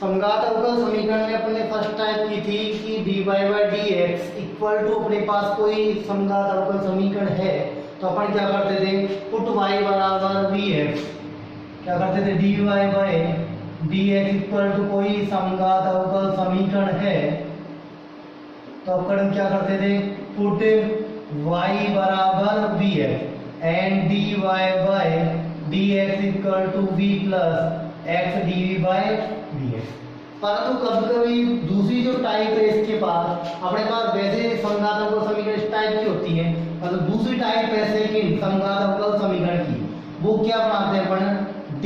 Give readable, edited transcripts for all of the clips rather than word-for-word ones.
समघात अवकल समीकरण में अपने फर्स्ट टाइप की थी कि dy by d x equal to अपने पास कोई समघात अवकल समीकरण है तो अपन क्या करते थे, पुट y बराबर वी एक्स, क्या करते थे, dy by d x equal to कोई समघात अवकल समीकरण है तो अपन क्या करते थे, पुट y बराबर v x and dy by d x equal to v plus x d by d x. परंतु कभी कभी दूसरी जो टाइप है इसके पास अपने पास वैसे समघात अवकल समीकरण इस टाइप की होती है, मतलब दूसरी टाइप है सेकंड समघात अवकल समीकरण की, वो क्या बनाते हैं अपन,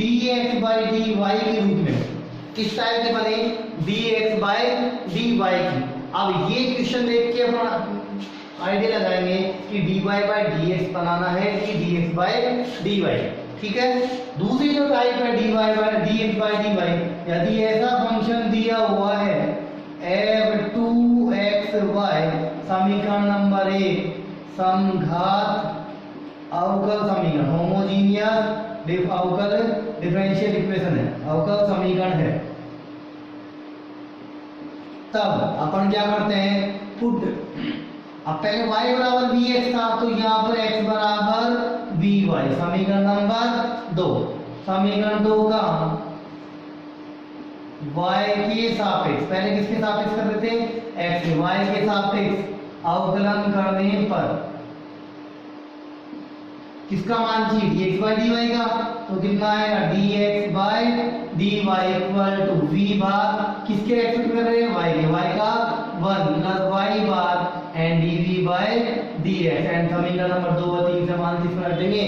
dx बाई dy के रूप में। किस टाइप की बने, dx बाई dy की। अब ये क्वेश्चन देख के अपन आइडिया लगाएंगे कि dy बाई dx बनाना है कि dx बाई dy, ठीक है। दूसरी जो टाइप है dy by dx by dy, यदि ऐसा फंक्शन दिया हुआ है f2xy समीकरण नंबर 1 समघात अवकल समीकरण, होमोजीनियस अवकल डिफरेंशियल इक्वेशन है, अवकल समीकरण है, तब अपन क्या करते हैं, पुट, अब पहले y बराबर vx था तो यहाँ पर x बराबर vy, समीकरण नंबर 2, समीकरण 2 का y के सापेक्ष, पहले किसके सापेक्ष कर रहे थे, x के, y के सापेक्ष अवकलन करने पर किसका मान चाहिए, dx बाई dy का, तो कितना आएगा, dx by dy equal to v भाग किसके रेस्पेक्ट कर रहे हैं, y के, y का 1 प्लस y भाग and dv by dx, and समीकरण नंबर 2 और 3 से मान किसमें रख देंगे,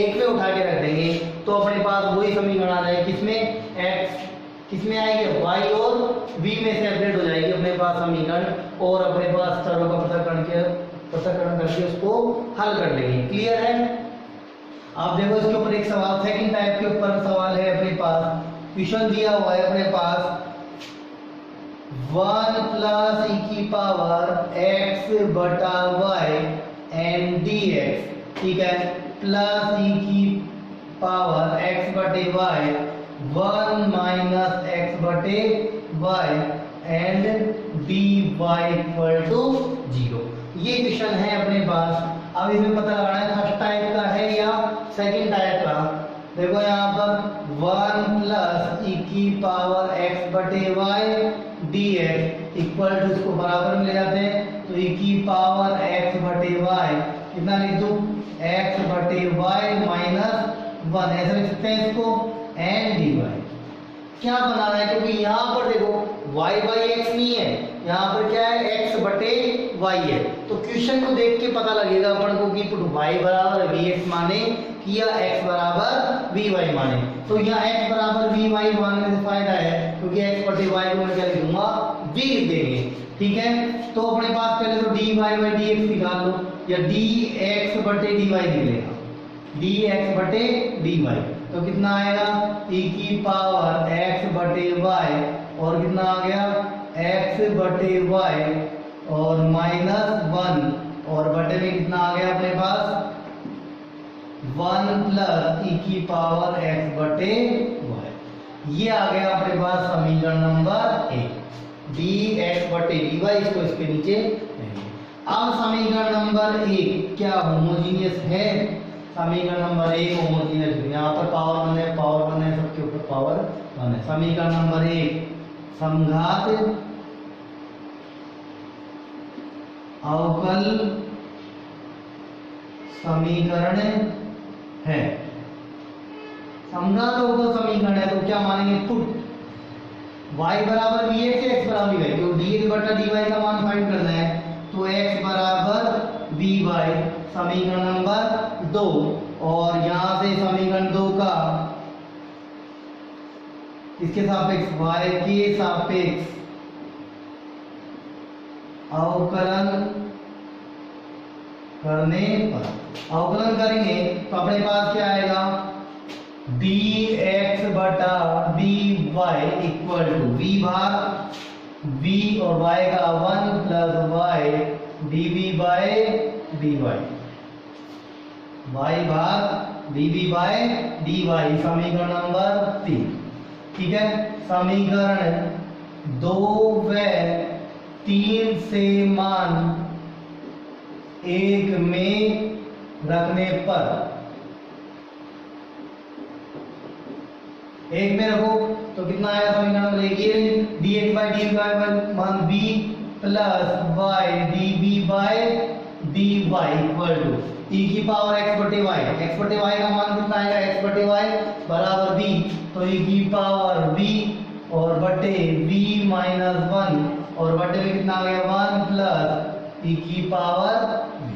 एक में उठा के रख देंगे, तो अपने पास वही समीकरण आ जाएगा, किसमें, x किसमें आएंगे, y और v में सेपरेट हो जाएगी अपने पास समीकरण, और अपने पास चरों का पृथक्करण करके उसको हल कर लेंगे। क्लियर है। आप देखो इसके ऊपर एक सवाल, सेकंड टाइप के ऊपर सवाल है अपने पास, क्वेश्चन दिया हुआ है अपने पास 1 प्लस ई की पावर x बटा y एंड dx, ठीक है, प्लस ई की पावर x बटे y 1 माइनस x बटे y and dy equal to 0। ये क्वेश्चन है अपने पास। अब इसमें पता लगाना है फर्स्ट टाइप का है या सेकंड टाइप का। देखो यहाँ पर 1 प्लस ई की पावर x बटे y dx इक्वल टू, इसको बराबर में ले जाते हैं तो e की पावर x बटे y कितना लिख दूं, x बटे y माइनस 1, ऐसे लिख सकते हैं इसको, एंड dy क्या बनाना है, क्योंकि यहाँ पर देखो y बाई x नहीं है, यहाँ पर क्या है, x बटे y है, तो क्वेश्चन को देख के पता लगेगा अपन को कि y बराबर vx माने कि या x बराबर vy माने, तो यहाँ x बराबर vy मानने से फायदा है, क्योंकि x बटे y को मैं क्या लिख दूंगा, v लिख देंगे, ठीक है। तो अपने पास पहले तो dy बाई dx निकाल लो, या dx बटे dy निकलेगा, dx बटे dy, तो कितना आएगा, e की पावर x बटे y और कितना आ गया, x बटे y और माइनस 1 और बटे में कितना आ गया अपने पास 1 प्लस e की पावर x बटे y। ये आ गया अपने पास समीकरण नंबर 1, dx बटे dy, इसको इसके नीचे लेंगे। अब समीकरण नंबर 1 क्या होमोजीनियस है, समीकरण नंबर 1 होमोजीनियस, यहाँ पर पावर 1 है, पावर 1 है, सबके ऊपर पावर 1 है। समीकरण नंबर 1 समघात अवकल समीकरण है, समघात अवकल समीकरण है, तो क्या मानेंगे, पुट y बराबर vx x बराबर vy, तो dx बटा dy का मान फाइंड करना है, तो x बराबर vy समीकरण नंबर 2, और यहां से समीकरण 2 का इसके सापेक्ष y के सापेक्ष अवकलन करने पर, अवकलन करेंगे तो अपने पास क्या आएगा, dx बटा dy इक्वल टू v भाग v और y का 1 plus y dv by dy, y भाग dv बाय dy, समीकरण नंबर 3। ठीक है। समीकरण 2 व 3 से मान 1 में रखने पर, एक में रखो तो कितना आएगा समीकरण नंबर 1, ये dx by dy मान b plus y db by dy equal to e की पावर x बटे y, x बटे y का मान कितना आएगा, x बटे y बराबर b, तो e की पावर b और बटे b माइनस 1 और बटे में कितना आ गया 1 प्लस e की पावर b।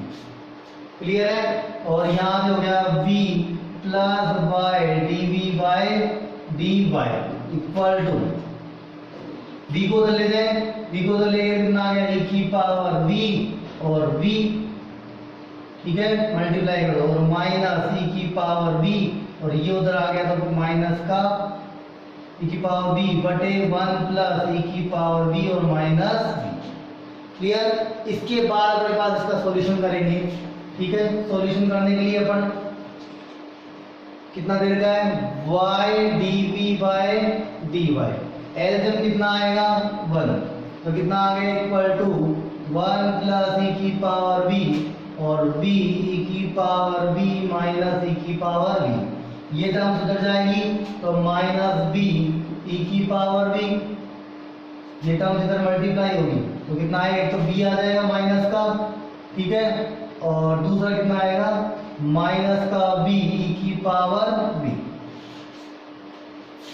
क्लियर है। और यहाँ से हो गया b plus y db by dy equal to b को उधर ले जाए, b को उधर ले गए कितना आ गया e की पावर v और v, ठीक है, मल्टीप्लाई कर दो और माइनस e की पावर v और ये उधर आ गया तो माइनस का e की पावर v बटे 1 प्लस e की पावर v और माइनस v। क्लियर। इसके बाद अपने पास इसका सॉल्यूशन करेंगे, ठीक है। सॉल्यूशन करने के लिए अपन कितना दे रखा है y dv by dy, LCM कितना आएगा 1, तो कितना आ गया इक्वल टू 1 प्लस e की पावर v और b e की पावर b माइनस e की पावर v, ये टर्म उधर जाएगी तो माइनस b e की पावर v, ये टर्म इधर मल्टीप्लाई होगी तो कितना आएगा, एक तो b आ जाएगा माइनस का, ठीक है, और दूसरा कितना आएगा माइनस का b e की पावर b,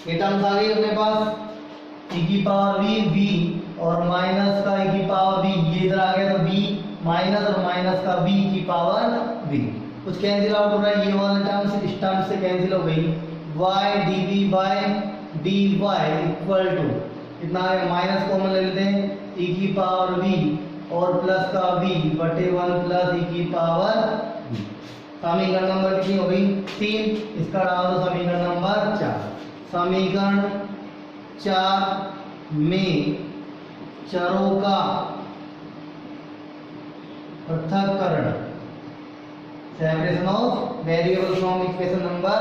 ये टर्म्स आ गई अपने पास e की पावर v और माइनस का e की पावर b, ये इधर आ गया तो b माइनस और माइनस का b की पावर v, कुछ कैंसिल आउट हो रहा है, ये वाला टर्म इस टर्म से कैंसिल हो गई, y dv by dy equal to कितना है माइनस कॉमन ले लेते हैं e की पावर v और प्लस का v बटे 1 प्लस e की पावर v। समीकरण नंबर कितनी हो गई 3, इसका डाल दो समीकरण नंबर 4। समीकरण 4 में चरों का पृथक्करण, separation of variable from equation number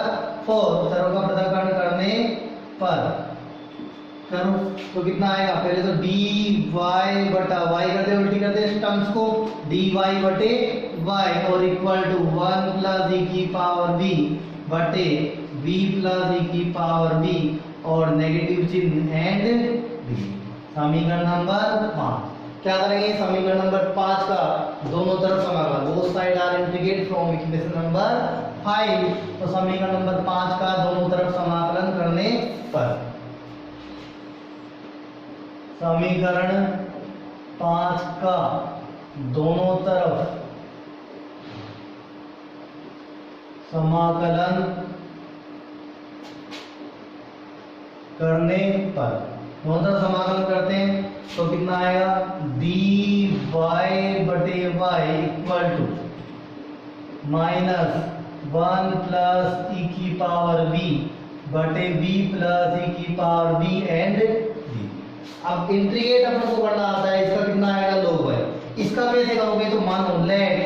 4, चरों का पृथक्करण करने पर करो तो कितना आएगा, पहले तो dy बटा y करते उल्टी करते इस टर्म्स को, dy बटे y और इक्वल टू 1 प्लस e की पावर v बटे v प्लस e की पावर v और नेगेटिव चिन्ह एंड v। समीकरण नंबर 5 क्या करेंगे, समीकरण नंबर 5 का दोनों तरफ समाकलन, both side are integrated from equation number 5, तो समीकरण नंबर 5 का दोनों तरफ समाकलन करने पर समीकरण 5 का दोनों तरफ समाकलन करने पर, दोनों तरफ समाकलन करते हैं तो कितना आएगा dy बटे y equal to minus 1 plus e की पावर v बटे v प्लस e की पावर v एंड v। अब इंटीग्रेट अपन को करना आता है, इसका कितना आएगा log y, इसका कैसे करोगे तो मानो लेट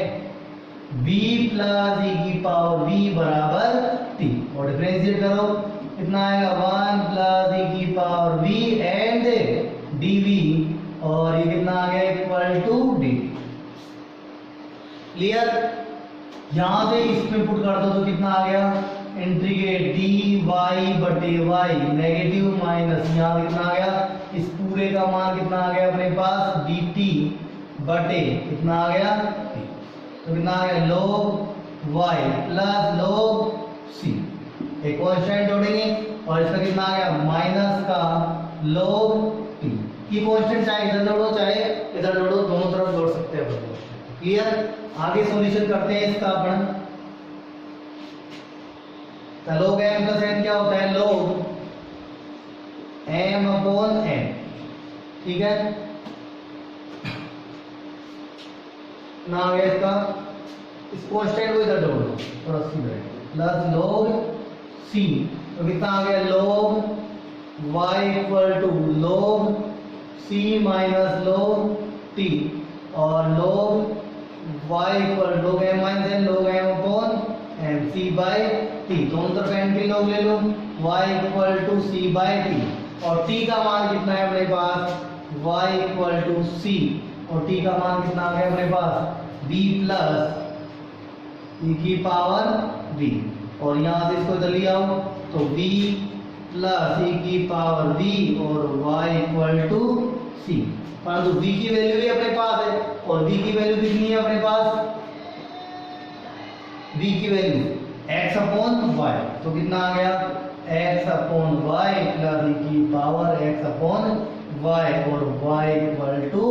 v प्लस e की पावर v बराबर t और डिफरेंशिएट करो कितना आएगा 1 प्लस e की पावर v एंड dv और ये कितना आ गया इक्वल टू dt। क्लियर। यहां से इसमें पुट कर दो तो कितना आ गया इंटीग्रेट dy बटे y नेगेटिव माइनस यहाँ कितना आ गया, इस पूरे का मान कितना आ गया अपने पास dt बटे कितना आ गया t, तो कितना आ गया log y plus log c, एक कांस्टेंट जोड़ेंगे और इसका कितना आ गया माइनस का log t, ये कांस्टेंट चाहे इधर जोड़ो चाहे इधर जोड़ो, दोनों तरफ जोड़ सकते हैं अपन। क्लियर। आगे सॉल्यूशन करते हैं इसका अपन, log m प्लस n क्या होता है log m अपॉन n, ठीक है ना आ गया इसका, इस कांस्टेंट को इधर जोड़ दो थोड़ा सी प्लस log c, तो कितना आ गया log y equal to log c minus log t और log y equal log m minus n log m upon and c by t, दोनों तरफ एन के लोग ले लो, y equal to c by t, और t का मान कितना है अपने पास, y इक्वल टू सी, और t का मान कितना आ गया अपने पास b प्लस e की पावर v, और यहाँ से इसको इधर ले आओ तो v प्लस e की पावर v और y इक्वल टू c, परंतु v की वैल्यू भी अपने पास है, और v की वैल्यू कितनी है अपने पास, v की वैल्यू x अपॉन y, तो कितना आ गया x upon y plus e की पावर x अपॉन y और y इक्वल टू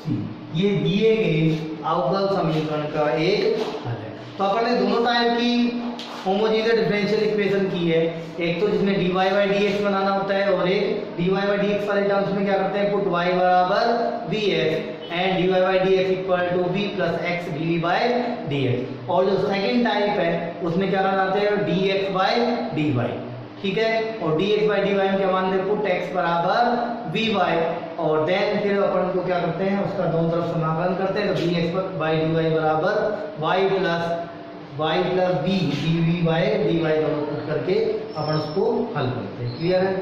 c। ये दिए गए अवकल समीकरण का एक हल है। तो अपन ने दोनों टाइप की होमोजेनियस डिफरेंशियल इक्वेशन की है, एक तो जिसमें dy बाई dx बनाना होता है, और एक dy बाई dx वाले टर्म्स में क्या करते हैं, पुट y बराबर vx and dy by dx equal to v plus x dv by dx, और जो सेकंड टाइप है उसमें क्या बनाते हैं dx बाई dy, ठीक है, और dx बाई dy में क्या मानते हैं, पुट x बराबर vy, और देन फिर अपन को क्या करते हैं उसका दोनों तरफ समाकलन करते हैं, तो dx बाई dy बराबर y plus b dv by dy दोनों पुट करके अपन उसको हल करते हैं। क्लियर है?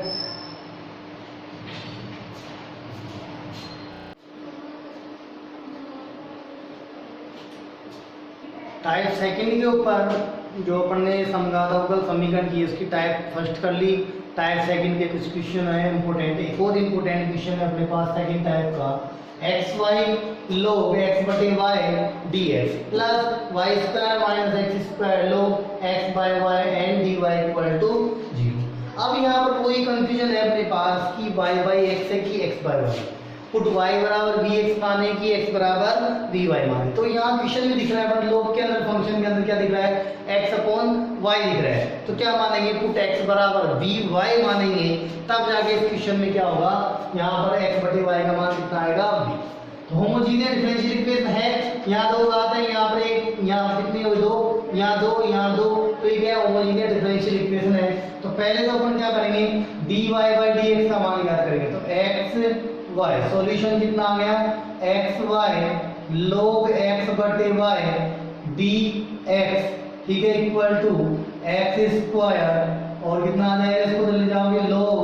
टाइप सेकंड के ऊपर जो अपन ने समघात अवकल समीकरण की उसकी टाइप फर्स्ट कर ली, टाइप सेकंड के कुछ क्वेश्चन है इंपोर्टेंट, एक और इंपोर्टेंट क्वेश्चन है अपने पास सेकंड टाइप का, एक्स वाई log x बटे y dx plus y square minus x square log x by y and dy equal to 0। अब यहाँ पर कोई कंफ्यूजन है अपने पास कि y बाई एक्स है कि x by y, put y बराबर vx माने कि x बराबर vy माने, तो यहाँ क्वेश्चन में दिख रहा है पर log के अंदर फंक्शन के अंदर क्या दिख रहा है, x अपॉन y दिख रहा है, तो क्या मानेंगे, पुट x बराबर vy मानेंगे, तब जाके इस क्वेश्चन में क्या होगा, यहाँ पर x बटे y का मान कितना आएगा v। तो होमोजेनियस डिफरेंशियल इक्वेशन है, यहाँ दो आते हैं, यहाँ पर एक, यहाँ कितनी हो दो, यहाँ दो, यहाँ दो, तो ये क्या होमोजेनियस डिफरेंशियल इक्वेशन है। तो पहले तो अपन क्या करेंगे, dy बाई dx का मान ज्ञात करेंगे, तो x y सॉल्यूशन कितना आ गया, एक्स वाई log x बटे y dx, ठीक है, इक्वल टू एक्स स्क्वायर, और कितना आ जाएगा, इसको ले जाओगे log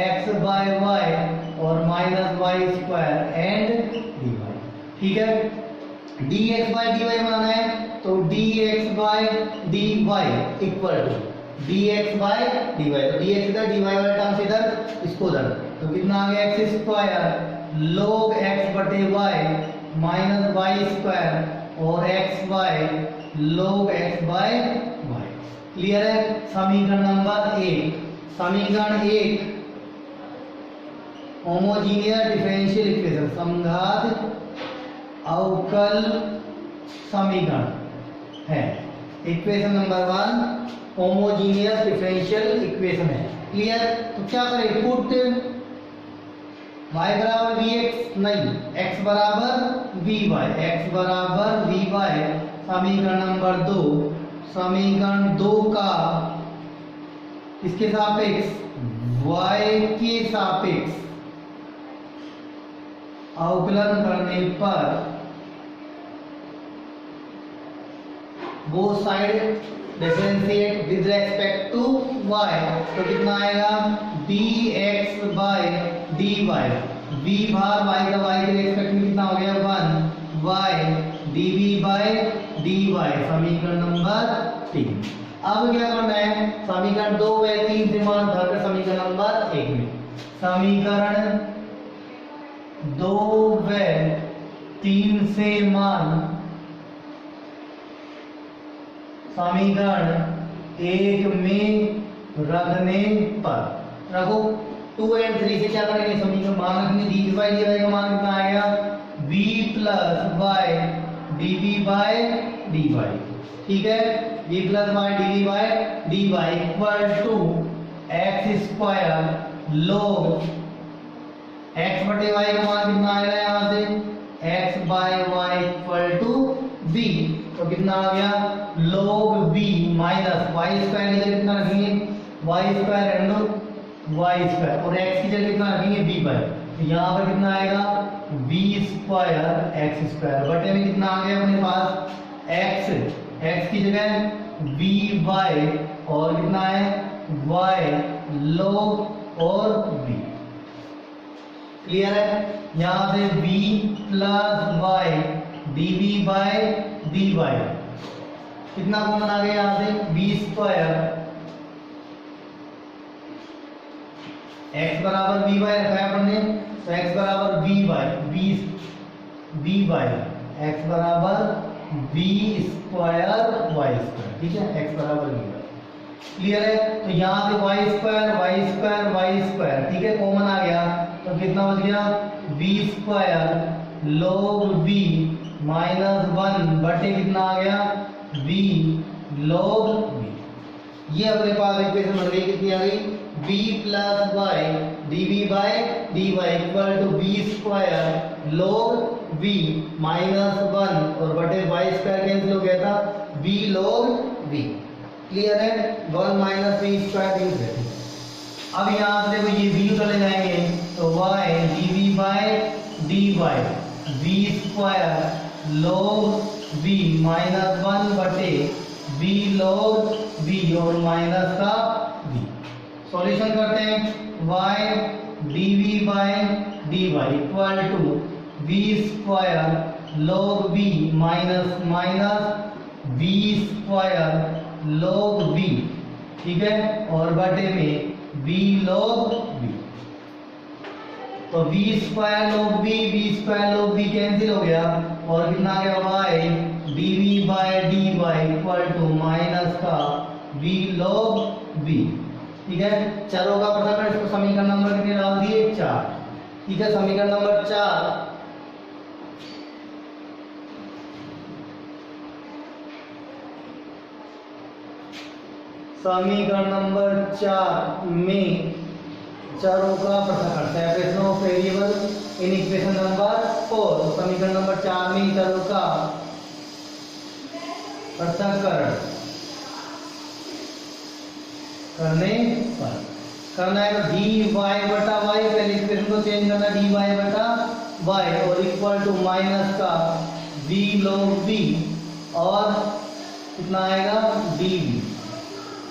x बाय y और minus y square and dy, ठीक है, dx बाय dy बनाना है, तो dx by dy equal to dx by dy, तो dx इधर dy वाला टर्म इधर, इसको उधर, तो कितना आ गया, एक्स स्क्वायर log x बटे y माइनस वाई स्क्वायर और x y log x by y। Clear है? समीकरण नंबर 1, समीकरण 1 होमोजेनियस डिफरेंशियल इक्वेशन, समघात अवकल समीकरण है, equation number 1 homogeneous differential equation है। क्लियर? तो क्या करें, पुट y बराबर vx नहीं, x बराबर vy, x बराबर vy, समीकरण नंबर 2, समीकरण 2 का इसके सापेक्ष y के सापेक्ष अवकलन करने पर वो side differentiate with respect to y, तो कितना आएगा, dx बाय dy, v भाग y का y के रेस्पेक्ट में कितना हो गया 1, y dv बाय dy, समीकरण नंबर 3। अब क्या करना है, समीकरण 2 व 3 से मान भरकर समीकरण नंबर 1 में, समीकरण 2 व 3 से मान समीकरण 1 में रखने पर, रखो 2 और 3 से क्या करेंगे, समीकरण मान रखने, dy बाई dy का मान कितना आएगा, v plus y dv by dy, ठीक है, v plus y dv by dy equal to x square log x बटे y का मान कितना आएगा, यहाँ से x by y equal to v, तो कितना आ गया, log v minus y square, इधर कितना रखेंगे, y square and y square, और x की जगह कितना रखेंगे, v बाय, तो यहाँ पर कितना आएगा, v स्क्वायर एक्स स्क्वायर बटे में कितना आ गया अपने पास, x की जगह वी वाई और कितना है वाई log और v। क्लियर है? यहाँ से v plus y dv by dy कितना कॉमन आ गया यहाँ से v स्क्वायर x बराबर v वाई रखा है अपन ने, तो x बराबर v y v y x बराबर v स्क्वायर वाई स्क्वायर। ठीक है, x बराबर v वाई। क्लियर है? तो यहाँ से y square y square y square, ठीक है, कॉमन आ गया, तो कितना बच गया v square log v minus 1 बटे कितना आ गया v log v। ये अपने पास इक्वेशन बन गई, कितनी आ गई v plus y dv by dy equal to v square log v minus 1 और बटे वाई स्क्वायर कैंसिल हो गया था v log v। क्लियर है? 1 माइनस v स्क्वायर dy। अब यहाँ से देखो ये v चले जाएंगे तो y dv by dy v square log v minus 1 बटे v log v और माइनस का v। सॉल्यूशन करते हैं y dv by dy equal to v square log v minus minus v square log v। ठीक है, और बटे में v log v। तो v square log v cancel हो गया और कितना आ गया y dv by dy equal to minus का v log v। ठीक है, चरों का पता इसको समीकरण नंबर कितने डाल दिए 4। ठीक है, समीकरण नंबर 4 समीकरण नंबर 4 में चरों का पृथक separation of variable in equation number 4। समीकरण नंबर 4 में चरों का पृथक्करण करने पर करना है तो dy बटा y, पहले इक्वेशन को चेंज करना dy बटा y और इक्वल टू माइनस का v log v और कितना आएगा dv।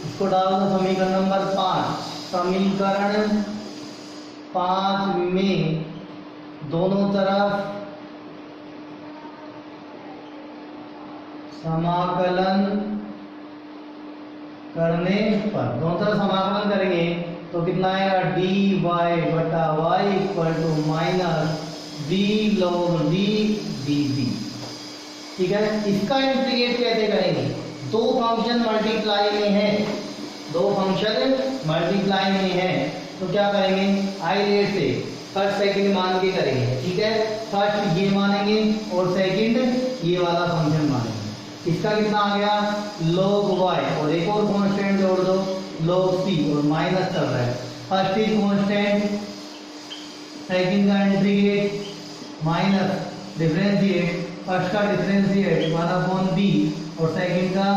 इसको डाल दो समीकरण नंबर 5। समीकरण 5 में दोनों तरफ समाकलन करने पर, दोनों तरफ समाकलन करेंगे तो कितना आएगा dy बटा y equal to minus v log v dv। ठीक है, इसका इंटीग्रेट कैसे करेंगे? दो फंक्शन मल्टीप्लाई में है, दो फंक्शन मल्टीप्लाई में है, तो क्या करेंगे आइलेट से फर्स्ट सेकंड मान के करेंगे। ठीक है, फर्स्ट ये मानेंगे और सेकंड ये वाला फंक्शन मानेंगे। इसका कितना आ गया log y और एक और कांस्टेंट जोड़ दो log c और माइनस चल रहा है। फर्स्ट इज कांस्टेंट, सेकंड का इंटीग्रेट माइनस डिफरेंशिएट, फर्स्ट का डिफरेंशिएट 1/b और सेकंड का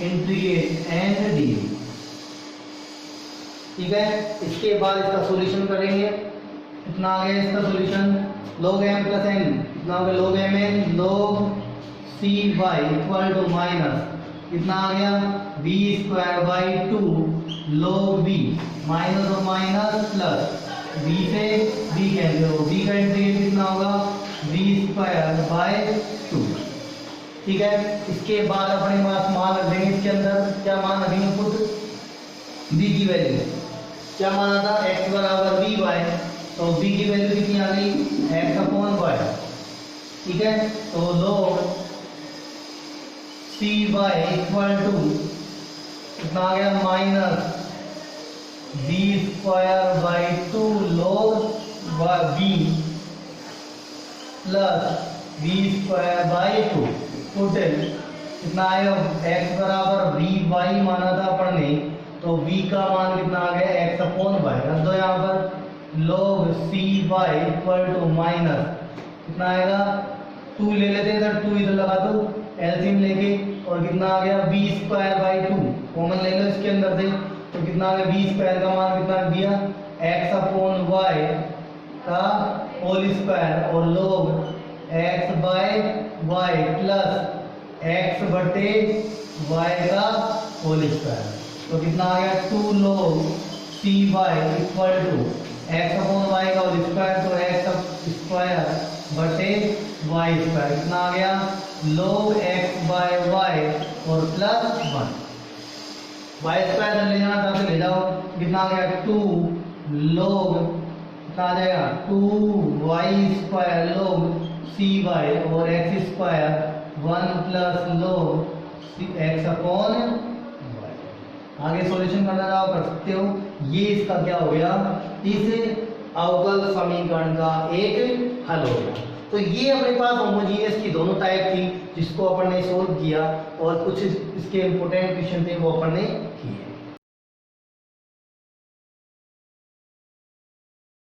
इंटीग्रेट एंड डी। ठीक है, इसके बाद इसका सॉल्यूशन करेंगे। कितना आ गया इसका solution log m plus n, कितना हो गया log m n log c y equal to minus कितना आ गया v square by 2 log v minus और माइनस प्लस v से v कैंसिल हो, v का इंटीग्रेट कितना होगा v स्क्वायर बाई 2। ठीक है, इसके बाद अपने पास मान रख देंगे इसके अंदर, क्या मान रखेंगे पुट v की वैल्यू, क्या माना था x बराबर v y, तो v की वैल्यू कितनी आ गई x अपॉन y। ठीक है, तो log cy इक्वल टू कितना आ गया minus v square by 2 log v plus v square by 2। Total कितना आएगा x बराबर v y माना था अपन ने, तो v का मान कितना आ गया x अपॉन y। रख दो यहाँ पर log cy equal to minus कितना आएगा 2 ले लेते हैं, इधर 2 इधर लगा दो एलसीएम लेके, और कितना आ गया v स्क्वायर बाई 2 कॉमन ले लो इसके अंदर से, तो कितना आ गया v स्क्वायर का मान कितना दिया x अपॉन y का होल स्क्वायर और log x by y plus x बटे y का होल स्क्वायर। तो कितना आ गया 2 log cy equal to x upon y का होल स्क्वायर, तो x स्क्वायर बटे y स्क्वायर कितना आ गया log x बाय y और प्लस 1 y स्क्वायर ले जाना था, ले जाओ कितना आ गया 2 log कितना आ जाएगा 2y स्क्वायर log cy और x square 1 plus log x upon y। आगे सॉल्यूशन करना चाहो कर सकते हो। ये इसका क्या हो गया, इस अवकल समीकरण का एक हल हो गया। तो ये अपने पास होमोजीनियस की दोनों टाइप थी जिसको अपन ने सोल्व किया और कुछ इसके इंपोर्टेंट क्वेश्चन थे वो अपन ने किए।